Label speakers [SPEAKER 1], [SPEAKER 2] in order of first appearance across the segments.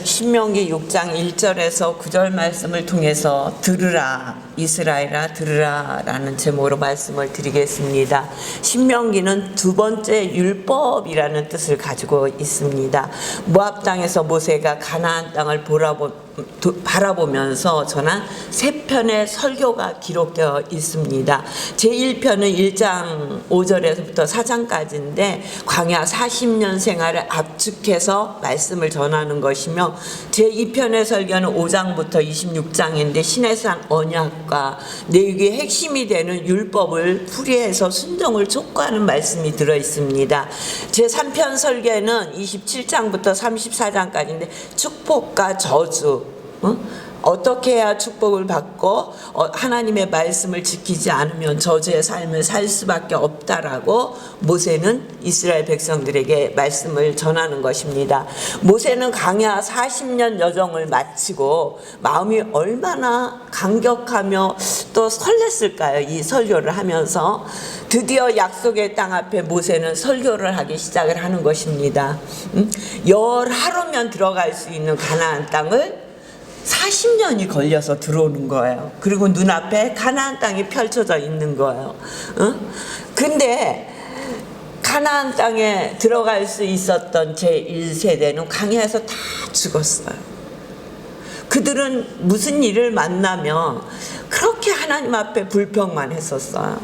[SPEAKER 1] 신명기 6장 1절에서 9절 말씀을 통해서 들으라 이스라엘아 들으라 라는 제목으로 말씀을 드리겠습니다. 신명기는 두 번째 율법이라는 뜻을 가지고 있습니다. 모압 땅에서 모세가 가나안 땅을 바라보면서 전한 세 편의 설교가 기록되어 있습니다. 제1편은 1장 5절에서부터 4장까지인데 광야 40년 생활을 압축해서 말씀을 전하는 것이며, 제2편의 설교는 5장부터 26장인데 신해산 언약과 내육의 핵심이 되는 율법을 풀이해서 순종을 촉구하는 말씀이 들어있습니다. 제3편 설교는 27장부터 34장까지인데 축복과 저주, 어떻게 해야 축복을 받고 하나님의 말씀을 지키지 않으면 저주의 삶을 살 수밖에 없다라고 모세는 이스라엘 백성들에게 말씀을 전하는 것입니다. 모세는 광야 40년 여정을 마치고 마음이 얼마나 감격하며 또 설렜을까요? 이 설교를 하면서 드디어 약속의 땅 앞에 모세는 설교를 하기 시작을 하는 것입니다. 열 하루면 들어갈 수 있는 가나안 땅을 40년이 걸려서 들어오는 거예요. 그리고 눈앞에 가나안 땅이 펼쳐져 있는 거예요. 근데 가나안 땅에 들어갈 수 있었던 제1세대는 광야에서 다 죽었어요. 그들은 무슨 일을 만나면 그렇게 하나님 앞에 불평만 했었어요.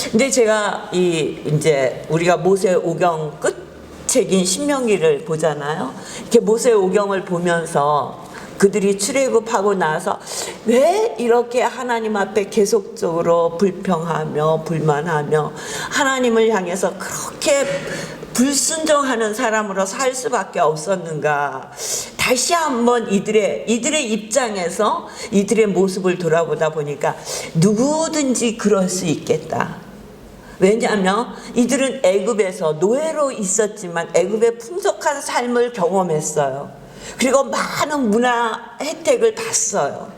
[SPEAKER 1] 근데 제가 이제 우리가 모세 오경 끝책인 신명기를 보잖아요. 이렇게 모세 오경을 보면서 그들이 출애굽하고 나서 왜 이렇게 하나님 앞에 계속적으로 불평하며 불만하며 하나님을 향해서 그렇게 불순종하는 사람으로 살 수밖에 없었는가. 다시 한번 이들의 입장에서 이들의 모습을 돌아보다 보니까 누구든지 그럴 수 있겠다. 왜냐하면 이들은 애굽에서 노예로 있었지만 애굽의 풍족한 삶을 경험했어요. 그리고 많은 문화 혜택을 봤어요.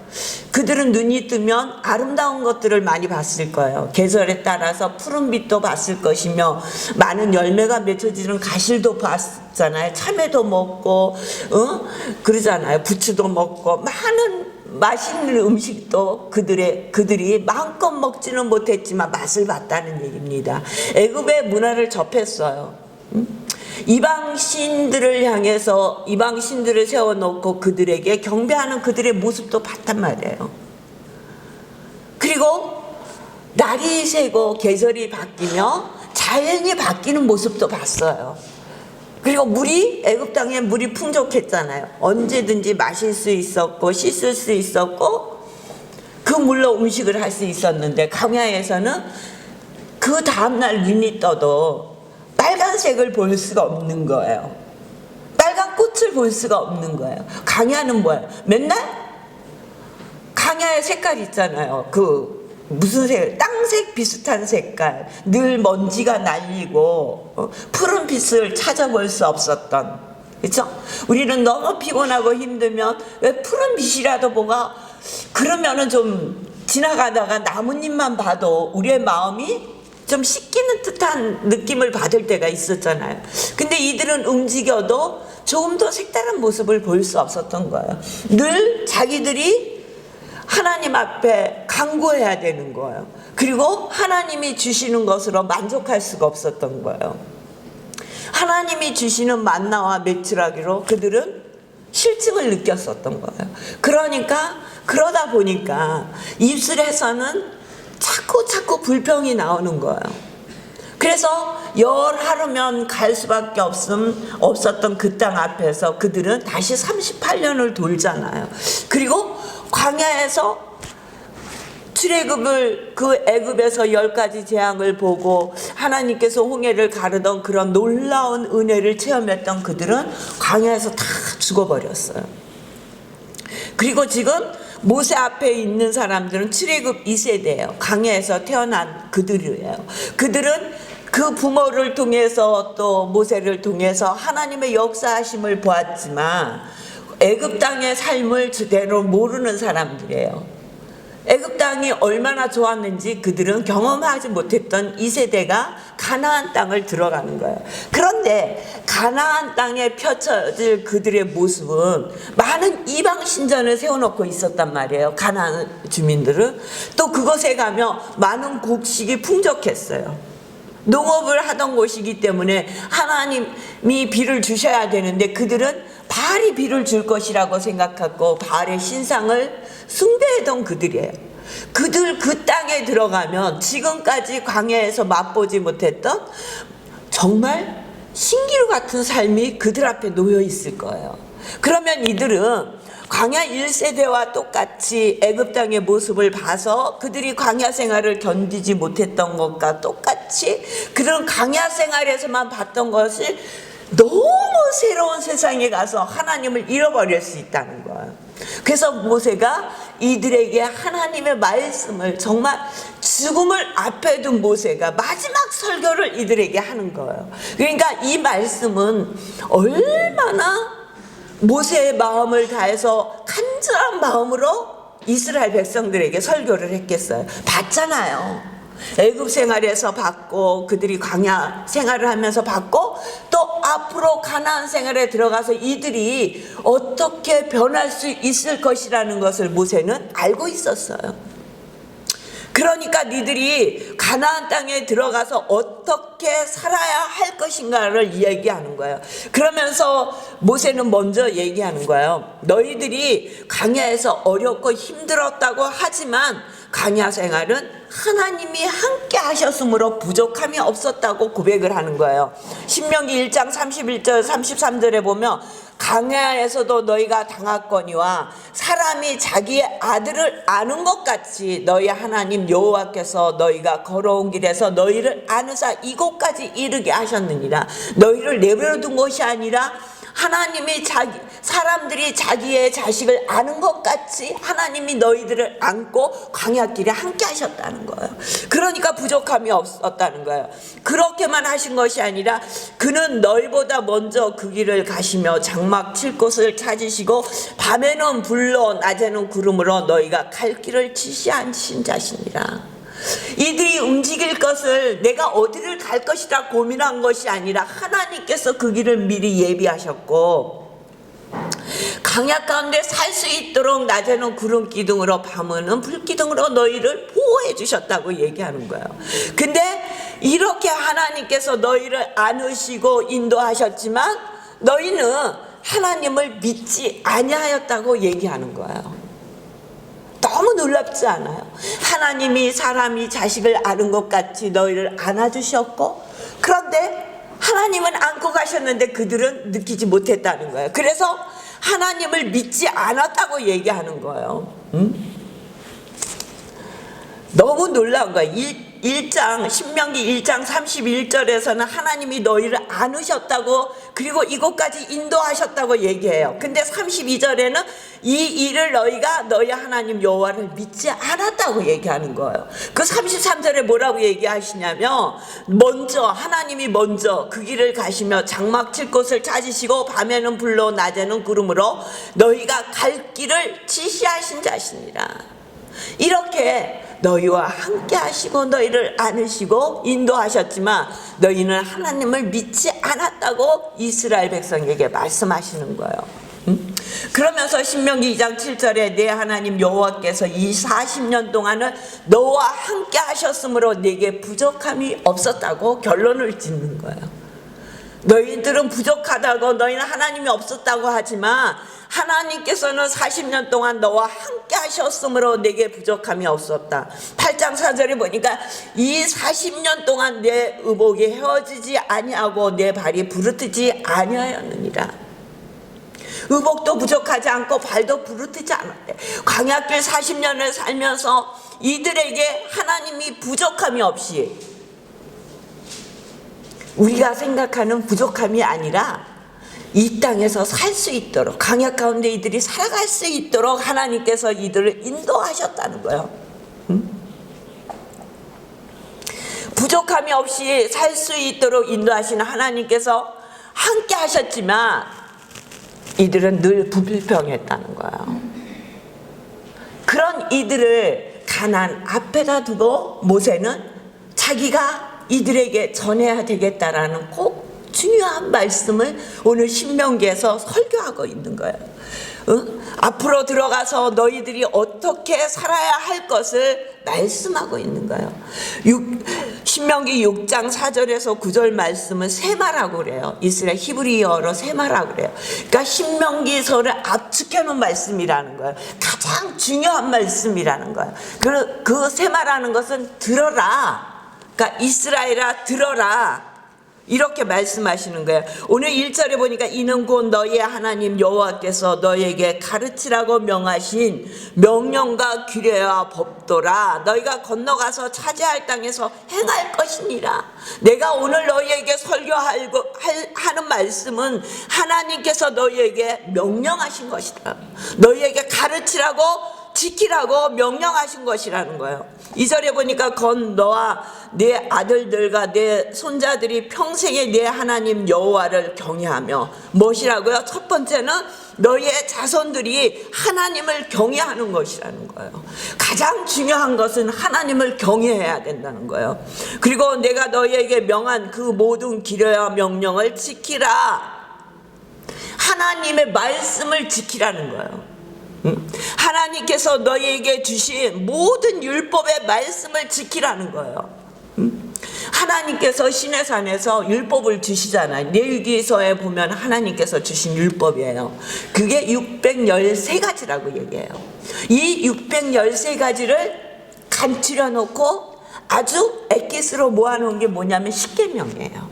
[SPEAKER 1] 그들은 눈이 뜨면 아름다운 것들을 많이 봤을 거예요. 계절에 따라서 푸른빛도 봤을 것이며 많은 열매가 맺혀지는 가실도 봤잖아요. 참외도 먹고 그러잖아요. 부추도 먹고 많은 맛있는 음식도 그들이 마음껏 먹지는 못했지만 맛을 봤다는 얘기입니다. 애굽의 문화를 접했어요. 이방 신들을 향해서 이방 신들을 세워놓고 그들에게 경배하는 그들의 모습도 봤단 말이에요. 그리고 날이 새고 계절이 바뀌며 자연이 바뀌는 모습도 봤어요. 그리고 애굽 땅에 물이 풍족했잖아요. 언제든지 마실 수 있었고 씻을 수 있었고 그 물로 음식을 할 수 있었는데 광야에서는 그 다음날 눈이 떠도 빨간색을 볼 수가 없는 거예요. 빨간 꽃을 볼 수가 없는 거예요. 광야는 뭐예요? 맨날 광야의 색깔 있잖아요. 무슨 색? 땅색 비슷한 색깔. 늘 먼지가 날리고 푸른 빛을 찾아볼 수 없었던. 그렇죠? 우리는 너무 피곤하고 힘들면 왜 푸른 빛이라도 뭐가 그러면은 좀 지나가다가 나뭇잎만 봐도 우리의 마음이 좀 씻기는 듯한 느낌을 받을 때가 있었잖아요. 근데 이들은 움직여도 조금 더 색다른 모습을 볼 수 없었던 거예요. 늘 자기들이 하나님 앞에 간구해야 되는 거예요. 그리고 하나님이 주시는 것으로 만족할 수가 없었던 거예요. 하나님이 주시는 만나와 메추라기로 그들은 실증을 느꼈었던 거예요. 그러다 보니까 입술에서는 자꾸 불평이 나오는 거예요. 그래서 열 하루면 갈 수밖에 없었던 그 땅 앞에서 그들은 다시 38년을 돌잖아요. 그리고 광야에서 출애굽을 그 애굽에서 10가지 재앙을 보고 하나님께서 홍해를 가르던 그런 놀라운 은혜를 체험했던 그들은 광야에서 다 죽어버렸어요. 그리고 지금 모세 앞에 있는 사람들은 출애굽 2세대예요. 광야에서 태어난 그들이에요. 그들은 그 부모를 통해서 또 모세를 통해서 하나님의 역사하심을 보았지만 애굽 땅의 삶을 제대로 모르는 사람들이에요. 애굽 땅이 얼마나 좋았는지 그들은 경험하지 못했던 이 세대가 가나안 땅을 들어가는 거예요. 그런데 가나안 땅에 펼쳐질 그들의 모습은 많은 이방 신전을 세워놓고 있었단 말이에요. 가나안 주민들은. 또 그곳에 가면 많은 곡식이 풍족했어요. 농업을 하던 곳이기 때문에 하나님이 비를 주셔야 되는데 그들은 바알이 비를 줄 것이라고 생각하고 바알의 신상을 숭배했던 그들이에요. 그들 그 땅에 들어가면 지금까지 광야에서 맛보지 못했던 정말 신기루 같은 삶이 그들 앞에 놓여 있을 거예요. 그러면 이들은 광야 1세대와 똑같이 애굽 땅의 모습을 봐서 그들이 광야 생활을 견디지 못했던 것과 똑같이 그런 광야 생활에서만 봤던 것을 너무 새로운 세상에 가서 하나님을 잃어버릴 수 있다는 거예요. 그래서 모세가 이들에게 하나님의 말씀을 정말 죽음을 앞에 둔 모세가 마지막 설교를 이들에게 하는 거예요. 그러니까 이 말씀은 얼마나 모세의 마음을 다해서 간절한 마음으로 이스라엘 백성들에게 설교를 했겠어요. 봤잖아요. 애굽 생활에서 봤고 그들이 광야 생활을 하면서 봤고 또 앞으로 가나안 생활에 들어가서 이들이 어떻게 변할 수 있을 것이라는 것을 모세는 알고 있었어요. 그러니까 니들이 가나안 땅에 들어가서 어떻게 살아야 할 것인가를 이야기하는 거예요. 그러면서 모세는 먼저 얘기하는 거예요. 너희들이 광야에서 어렵고 힘들었다고 하지만 광야 생활은 하나님이 함께 하셨으므로 부족함이 없었다고 고백을 하는 거예요. 신명기 1장 31절 33절에 보면 광야에서도 너희가 당하거니와 사람이 자기의 아들을 아는 것 같이 너희 하나님 여호와께서 너희가 걸어온 길에서 너희를 아느사 이곳까지 이르게 하셨느니라. 너희를 내버려둔 것이 아니라 하나님이 사람들이 자기의 자식을 아는 것 같이 하나님이 너희들을 안고 광야길에 함께 하셨다는 거예요. 그러니까 부족함이 없었다는 거예요. 그렇게만 하신 것이 아니라 그는 너희보다 먼저 그 길을 가시며 장막 칠 곳을 찾으시고 밤에는 불로 낮에는 구름으로 너희가 갈 길을 지시하신 자시니라. 이들이 움직일 것을 내가 어디를 갈 것이라 고민한 것이 아니라 하나님께서 그 길을 미리 예비하셨고 광야 가운데 살 수 있도록 낮에는 구름 기둥으로 밤에는 불 기둥으로 너희를 보호해 주셨다고 얘기하는 거예요. 근데 이렇게 하나님께서 너희를 안으시고 인도하셨지만 너희는 하나님을 믿지 아니하였다고 얘기하는 거예요. 너무 놀랍지 않아요? 하나님이 사람이 자식을 아는 것 같이 너희를 안아주셨고 그런데 하나님은 안고 가셨는데 그들은 느끼지 못했다는 거예요. 그래서 하나님을 믿지 않았다고 얘기하는 거예요. 너무 놀라운 거예요. 신명기 1장 31절에서는 하나님이 너희를 안으셨다고 그리고 이곳까지 인도하셨다고 얘기해요. 근데 32절에는 이 일을 너희가 너희 하나님 여호와를 믿지 않았다고 얘기하는 거예요. 그 33절에 뭐라고 얘기하시냐면 하나님이 먼저 그 길을 가시며 장막 칠 곳을 찾으시고 밤에는 불로 낮에는 구름으로 너희가 갈 길을 지시하신 자시니라. 이렇게 너희와 함께 하시고 너희를 안으시고 인도하셨지만 너희는 하나님을 믿지 않았다고 이스라엘 백성에게 말씀하시는 거예요. 그러면서 신명기 2장 7절에 내 하나님 여호와께서 이 40년 동안은 너와 함께 하셨으므로 내게 부족함이 없었다고 결론을 짓는 거예요. 너희들은 부족하다고 너희는 하나님이 없었다고 하지만 하나님께서는 40년 동안 너와 함께 하셨으므로 내게 부족함이 없었다. 8장 4절에 보니까 이 40년 동안 내 의복이 헤어지지 아니하고 내 발이 부르트지 아니하였느니라. 의복도 부족하지 않고 발도 부르트지 않았대. 광야길 40년을 살면서 이들에게 하나님이 부족함이 없이 우리가 생각하는 부족함이 아니라 이 땅에서 살 수 있도록 광야 가운데 이들이 살아갈 수 있도록 하나님께서 이들을 인도하셨다는 거예요. 부족함이 없이 살 수 있도록 인도하시는 하나님께서 함께 하셨지만 이들은 늘 불평했다는 거예요. 그런 이들을 가나안 앞에다 두고 모세는 자기가 이들에게 전해야 되겠다라는 꼭 중요한 말씀을 오늘 신명기에서 설교하고 있는 거예요. 앞으로 들어가서 너희들이 어떻게 살아야 할 것을 말씀하고 있는 거예요. 신명기 6장 4절에서 9절 말씀은 세마라고 그래요. 이스라엘 히브리어로 세마라고 그래요. 그러니까 신명기서를 압축해 놓은 말씀이라는 거예요. 가장 중요한 말씀이라는 거예요. 그 세마라는 것은 들어라. 그러니까 이스라엘아 들어라. 이렇게 말씀하시는 거예요. 오늘 1절에 보니까 이는 곧 너희의 하나님 여호와께서 너희에게 가르치라고 명하신 명령과 규례와 법도라. 너희가 건너가서 차지할 땅에서 행할 것이니라. 내가 오늘 너희에게 설교하는 말씀은 하나님께서 너희에게 명령하신 것이다. 너희에게 가르치라고 지키라고 명령하신 것이라는 거예요. 2절에 보니까 건 너와 네 아들들과 네 손자들이 평생에 네 하나님 여호와를 경외하며 무엇이라고요? 첫 번째는 너희의 자손들이 하나님을 경외하는 것이라는 거예요. 가장 중요한 것은 하나님을 경외해야 된다는 거예요. 그리고 내가 너희에게 명한 그 모든 기례와 명령을 지키라. 하나님의 말씀을 지키라는 거예요. 하나님께서 너희에게 주신 모든 율법의 말씀을 지키라는 거예요. 하나님께서 시내산에서 율법을 주시잖아요. 레위기서에 보면 하나님께서 주신 율법이에요. 그게 613가지라고 얘기해요. 이 613가지를 간추려 놓고 아주 엑기스로 모아놓은 게 뭐냐면 십계명이에요.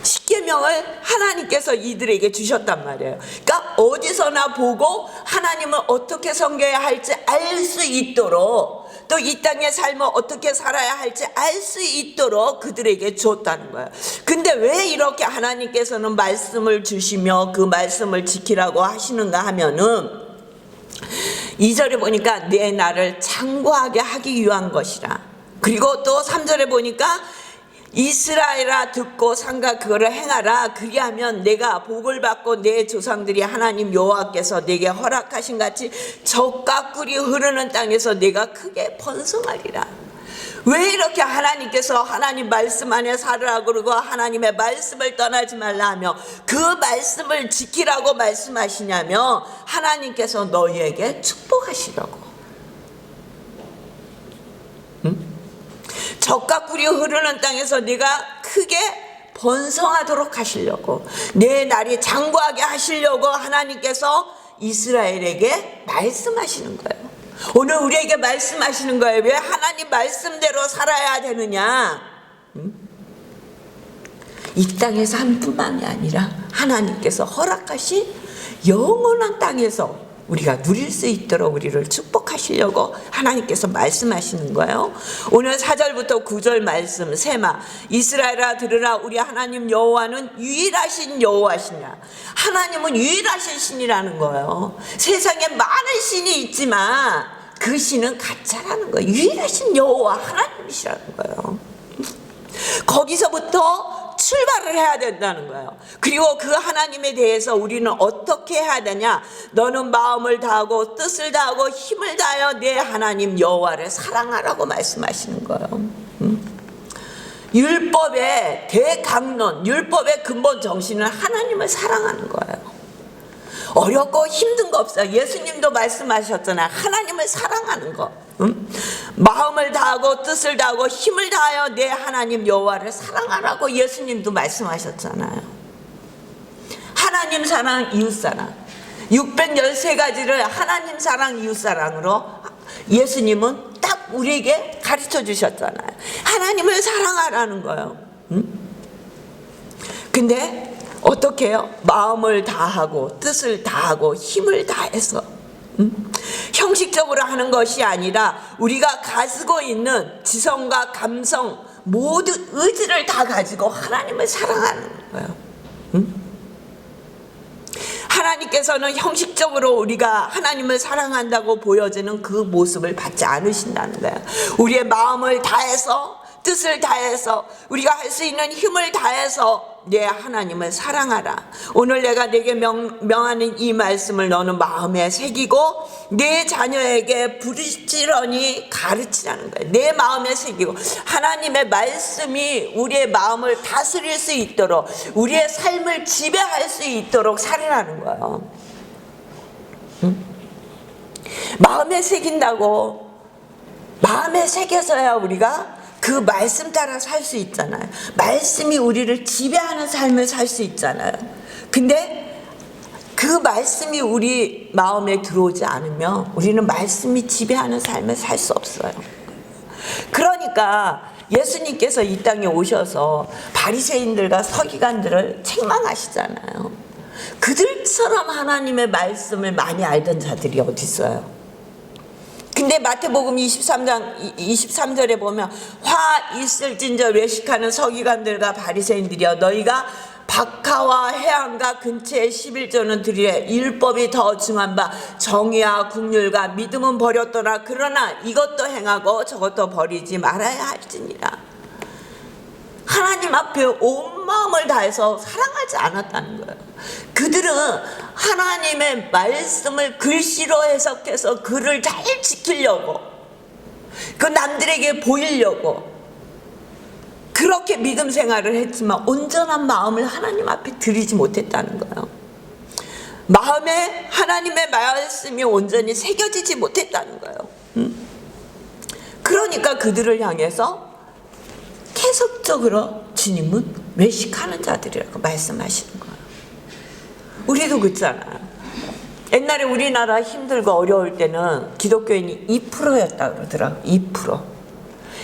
[SPEAKER 1] 십계명을 하나님께서 이들에게 주셨단 말이에요. 그러니까 어디서나 보고 하나님을 어떻게 섬겨야 할지 알 수 있도록, 또 이 땅의 삶을 어떻게 살아야 할지 알 수 있도록 그들에게 줬다는 거예요. 근데 왜 이렇게 하나님께서는 말씀을 주시며 그 말씀을 지키라고 하시는가 하면은 2절에 보니까 내 나를 창고하게 하기 위한 것이라. 그리고 또 3절에 보니까 이스라엘아 듣고 삼가 그거를 행하라. 그리하면 내가 복을 받고 내 조상들이 하나님 여호와께서 내게 허락하신 같이 젖과 꿀이 흐르는 땅에서 내가 크게 번성하리라. 왜 이렇게 하나님께서 하나님 말씀 안에 살으라 그러고 하나님의 말씀을 떠나지 말라 하며 그 말씀을 지키라고 말씀하시냐며 하나님께서 너희에게 축복하시라고. 젖과 꿀이 흐르는 땅에서 네가 크게 번성하도록 하시려고, 내 날이 장구하게 하시려고 하나님께서 이스라엘에게 말씀하시는 거예요. 오늘 우리에게 말씀하시는 거예요. 왜 하나님 말씀대로 살아야 되느냐? 이 땅의 삶뿐만이 아니라 하나님께서 허락하신 영원한 땅에서 우리가 누릴 수 있도록 우리를 축복하시려고 하나님께서 말씀하시는 거예요. 오늘 4절부터 9절 말씀 세마 이스라엘아 들으라. 우리 하나님 여호와는 유일하신 여호와시냐. 하나님은 유일하신 신이라는 거예요. 세상에 많은 신이 있지만 그 신은 가짜라는 거예요. 유일하신 여호와 하나님이시라는 거예요. 거기서부터 출발을 해야 된다는 거예요. 그리고 그 하나님에 대해서 우리는 어떻게 해야 되냐? 너는 마음을 다하고 뜻을 다하고 힘을 다하여 내 하나님 여호와를 사랑하라고 말씀하시는 거예요. 율법의 대강론, 율법의 근본 정신은 하나님을 사랑하는 거예요. 어렵고 힘든 거 없어요. 예수님도 말씀하셨잖아요. 하나님을 사랑하는 거. 마음을 다하고 뜻을 다하고 힘을 다하여 내 하나님 여호와를 사랑하라고 예수님도 말씀하셨잖아요. 하나님 사랑, 이웃 사랑. 613가지를 하나님 사랑, 이웃 사랑으로 예수님은 딱 우리에게 가르쳐 주셨잖아요. 하나님을 사랑하라는 거예요. 근데 어떻게 해요? 마음을 다하고 뜻을 다하고 힘을 다해서 형식적으로 하는 것이 아니라 우리가 가지고 있는 지성과 감성 모든 의지를 다 가지고 하나님을 사랑하는 거예요. 하나님께서는 형식적으로 우리가 하나님을 사랑한다고 보여지는 그 모습을 받지 않으신다는 거예요. 우리의 마음을 다해서 뜻을 다해서 우리가 할 수 있는 힘을 다해서 내 하나님을 사랑하라. 오늘 내가 내게 명하는 이 말씀을 너는 마음에 새기고 내 자녀에게 부지런히 가르치라는 거예요. 내 마음에 새기고 하나님의 말씀이 우리의 마음을 다스릴 수 있도록 우리의 삶을 지배할 수 있도록 살으라는 거예요. 마음에 새긴다고 마음에 새겨서야 우리가 그 말씀 따라 살 수 있잖아요. 말씀이 우리를 지배하는 삶을 살 수 있잖아요. 근데 그 말씀이 우리 마음에 들어오지 않으면 우리는 말씀이 지배하는 삶을 살 수 없어요. 그러니까 예수님께서 이 땅에 오셔서 바리새인들과 서기관들을 책망하시잖아요. 그들처럼 하나님의 말씀을 많이 알던 자들이 어디 있어요? 근데 마태복음 23장 23절에 보면 화 있을진저 외식하는 서기관들과 바리새인들이여 너희가 박하와 해안과 근처에 11조는 드리래. 율법이 더 중한 바 정의와 국률과 믿음은 버렸더라. 그러나 이것도 행하고 저것도 버리지 말아야 할지니라. 하나님 앞에 온 마음을 다해서 사랑하지 않았다는 거예요. 그들은 하나님의 말씀을 글씨로 해석해서 글을 잘 지키려고 그 남들에게 보이려고 그렇게 믿음 생활을 했지만 온전한 마음을 하나님 앞에 드리지 못했다는 거예요. 마음에 하나님의 말씀이 온전히 새겨지지 못했다는 거예요. 그러니까 그들을 향해서 계속적으로 주님은 외식하는 자들이라고 말씀하시는 거예요. 우리도 그렇잖아요. 옛날에 우리나라 힘들고 어려울 때는 기독교인이 2%였다 그러더라고요. 2%.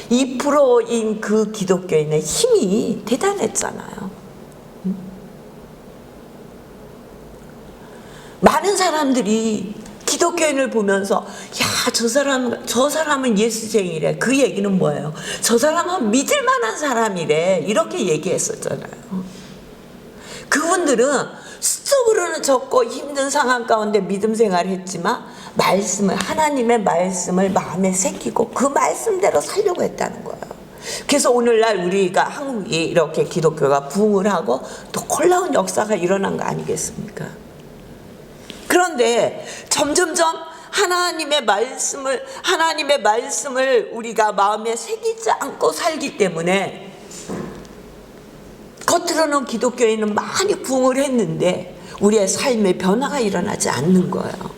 [SPEAKER 1] 2%인 그 기독교인의 힘이 대단했잖아요. 많은 사람들이 기독교인을 보면서 야, 저 사람은 예수쟁이래. 그 얘기는 뭐예요? 저 사람은 믿을 만한 사람이래. 이렇게 얘기했었잖아요. 그분들은 수적으로는 적고 힘든 상황 가운데 믿음 생활을 했지만 하나님의 말씀을 마음에 새기고 그 말씀대로 살려고 했다는 거예요. 그래서 오늘날 우리가 한국이 이렇게 기독교가 부흥을 하고 또 놀라운 역사가 일어난 거 아니겠습니까? 그런데 점점점 하나님의 말씀을 우리가 마음에 새기지 않고 살기 때문에 겉으로는 기독교인은 많이 부흥을 했는데 우리의 삶에 변화가 일어나지 않는 거예요.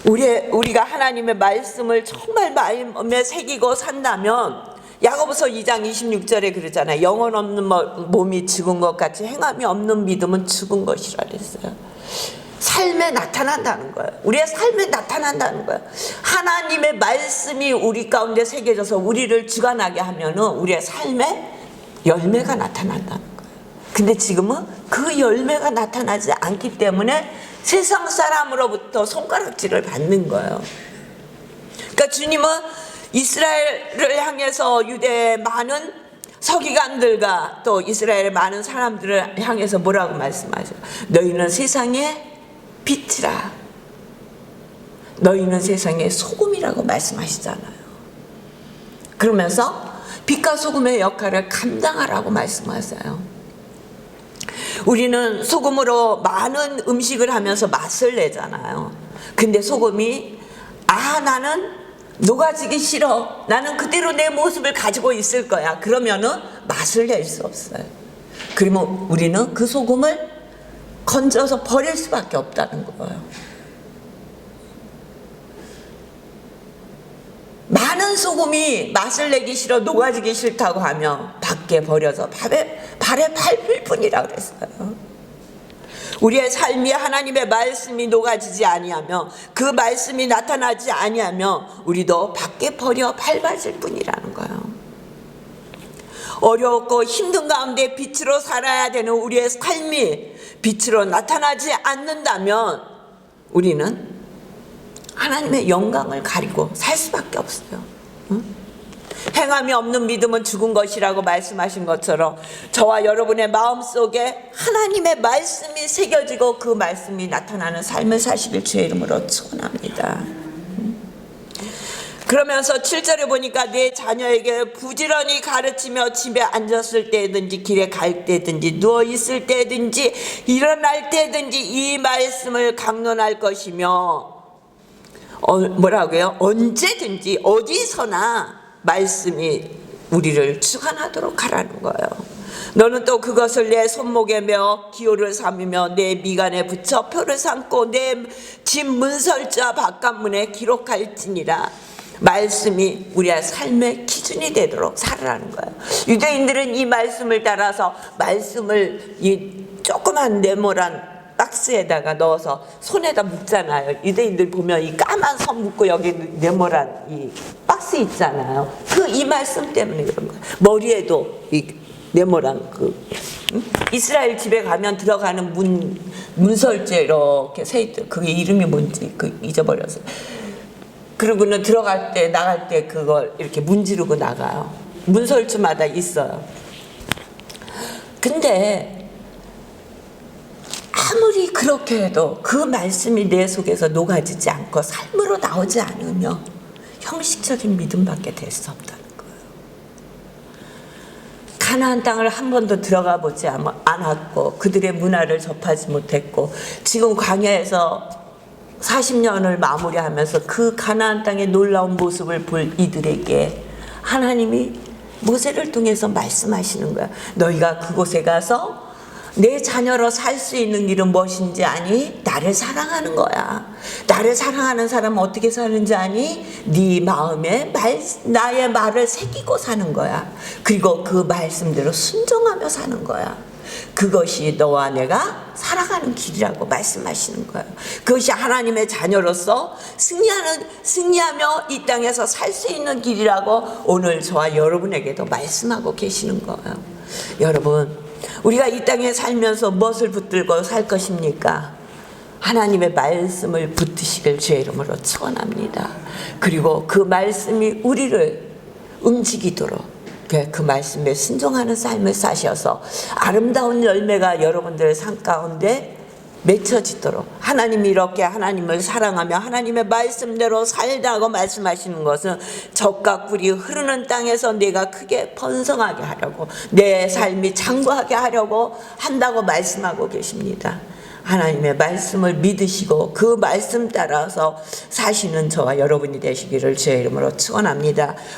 [SPEAKER 1] 우리가 하나님의 말씀을 정말 마음에 새기고 산다면 야고보서 2장 26절에 그러잖아요. 영혼 없는 몸이 죽은 것 같이 행함이 없는 믿음은 죽은 것이라 그랬어요. 삶에 나타난다는 거예요. 우리의 삶에 나타난다는 거예요. 하나님의 말씀이 우리 가운데 새겨져서 우리를 주관하게 하면은 우리의 삶에 열매가 나타난다는 거예요. 근데 지금은 그 열매가 나타나지 않기 때문에 세상 사람으로부터 손가락질을 받는 거예요. 그러니까 주님은 이스라엘을 향해서 유대의 많은 서기관들과 또 이스라엘의 많은 사람들을 향해서 뭐라고 말씀하셔요? 너희는 세상의 빛이라. 너희는 세상의 소금이라고 말씀하시잖아요. 그러면서 빛과 소금의 역할을 감당하라고 말씀하세요. 우리는 소금으로 많은 음식을 하면서 맛을 내잖아요. 근데 소금이 나는 녹아지기 싫어. 나는 그대로 내 모습을 가지고 있을 거야. 그러면은 맛을 낼 수 없어요. 그러면 우리는 그 소금을 건져서 버릴 수밖에 없다는 거예요. 많은 소금이 맛을 내기 싫어 녹아지기 싫다고 하면 밖에 버려서 발에 밟을 뿐이라 그랬어요. 우리의 삶이 하나님의 말씀이 녹아지지 아니하며 그 말씀이 나타나지 아니하며 우리도 밖에 버려 밟아질 뿐이라는 거예요. 어렵고 힘든 가운데 빛으로 살아야 되는 우리의 삶이 빛으로 나타나지 않는다면 우리는 하나님의 영광을 가리고 살 수밖에 없어요. 행함이 없는 믿음은 죽은 것이라고 말씀하신 것처럼 저와 여러분의 마음속에 하나님의 말씀이 새겨지고 그 말씀이 나타나는 삶을 사시길 주의 이름으로 축원합니다. 그러면서 7절에 보니까 내 자녀에게 부지런히 가르치며 집에 앉았을 때든지 길에 갈 때든지 누워 있을 때든지 일어날 때든지 이 말씀을 강론할 것이며 뭐라고요? 언제든지 어디서나 말씀이 우리를 주관하도록 하라는 거예요. 너는 또 그것을 내 손목에 메어 기호를 삼으며 내 미간에 붙여 표를 삼고 내 집 문설자 바깥문에 기록할지니라. 말씀이 우리의 삶의 기준이 되도록 살아라는 거예요. 유대인들은 이 말씀을 따라서 말씀을 이 조그만 네모란 박스에다가 넣어서 손에다 묶잖아요. 유대인들 보면 이 까만 선 묶고 여기 네모란 이 박스 있잖아요. 이 말씀 때문에 그런 거예요. 머리에도 이 네모란 이스라엘 집에 가면 들어가는 문설재 이렇게 세 있더. 그게 이름이 뭔지 잊어버렸어요. 그리고는 들어갈 때 나갈 때 그걸 이렇게 문지르고 나가요. 문설주마다 있어요. 근데 아무리 그렇게 해도 그 말씀이 내 속에서 녹아지지 않고 삶으로 나오지 않으면 형식적인 믿음밖에 될 수 없다는 거예요. 가나안 땅을 한 번도 들어가 보지 않았고 그들의 문화를 접하지 못했고 지금 광야에서 40년을 마무리하면서 그 가나안 땅의 놀라운 모습을 볼 이들에게 하나님이 모세를 통해서 말씀하시는 거야. 너희가 그곳에 가서 내 자녀로 살 수 있는 길은 무엇인지 아니? 나를 사랑하는 거야. 나를 사랑하는 사람은 어떻게 사는지 아니? 네 마음에 나의 말을 새기고 사는 거야. 그리고 그 말씀대로 순종하며 사는 거야. 그것이 너와 내가 살아가는 길이라고 말씀하시는 거예요. 그것이 하나님의 자녀로서 승리하며 이 땅에서 살 수 있는 길이라고 오늘 저와 여러분에게도 말씀하고 계시는 거예요. 여러분, 우리가 이 땅에 살면서 무엇을 붙들고 살 것입니까? 하나님의 말씀을 붙드시길 주의 이름으로 축원합니다. 그리고 그 말씀이 우리를 움직이도록 그 말씀에 순종하는 삶을 사셔서 아름다운 열매가 여러분들의 삶 가운데 맺혀지도록 하나님이 이렇게 하나님을 사랑하며 하나님의 말씀대로 살다고 말씀하시는 것은 젖과 꿀이 흐르는 땅에서 내가 크게 번성하게 하려고 내 삶이 장구하게 하려고 한다고 말씀하고 계십니다. 하나님의 말씀을 믿으시고 그 말씀 따라서 사시는 저와 여러분이 되시기를 주의 이름으로 축원합니다.